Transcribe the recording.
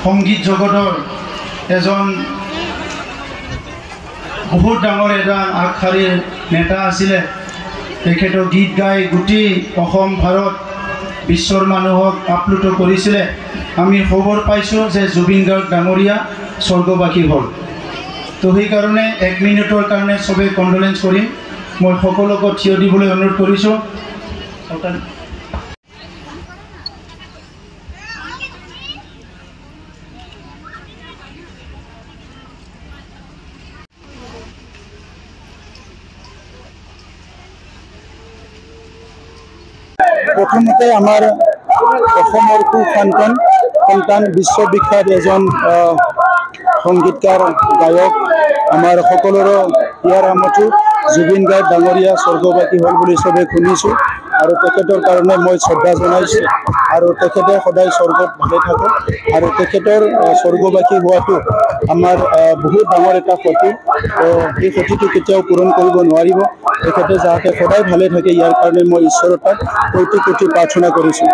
সংগীত জগতৰ এজন বহুত ডাঙৰ এজন আগশাৰীৰ নেতা আছিলে। তেখেতৰ গীত গাই গোটেই অসম ভাৰত বিশ্বৰ মানুহক আপ্লুত কৰিছিলে। আমি খবৰ পাইছোঁ যে জুবিন গাৰ্গ ডাঙৰীয়া স্বৰ্গবাসী হ'ল। তো সেইকাৰণে 1 মিনিটৰ কাৰণে চবেই কণ্ডোলেঞ্চ কৰিম। মই সকলোকে থিয় দিবলৈ অনুৰোধ কৰিছোঁ। প্ৰথমতে আমাৰ অসমৰ সন্তান বিশ্ববিখ্যাত এজন সংগীতকাৰ গায়ক আমাৰ সকলোৰে ইয়াৰ আমঠু জুবিন গাৰ্গ ডাঙৰীয়া স্বৰ্গবাসী হ'ল বুলি চবেই শুনিছোঁ আৰু তেখেতৰ কাৰণে মই শ্ৰদ্ধা জনাইছোঁ আৰু তেখেতে সদায় স্বৰ্গত ভালে থাকক আৰু তেখেতৰ স্বৰ্গবাসী হোৱাটো আমাৰ বহুত ডাঙৰ এটা ক্ষতি। সেই ক্ষতিটো কেতিয়াও পূৰণ কৰিব নোৱাৰিব। তেখেতে যাতে সদায় ভালে থাকে ইয়াৰ কাৰণে মই ঈশ্বৰৰ তাত কোটি কোটি প্ৰাৰ্থনা কৰিছোঁ।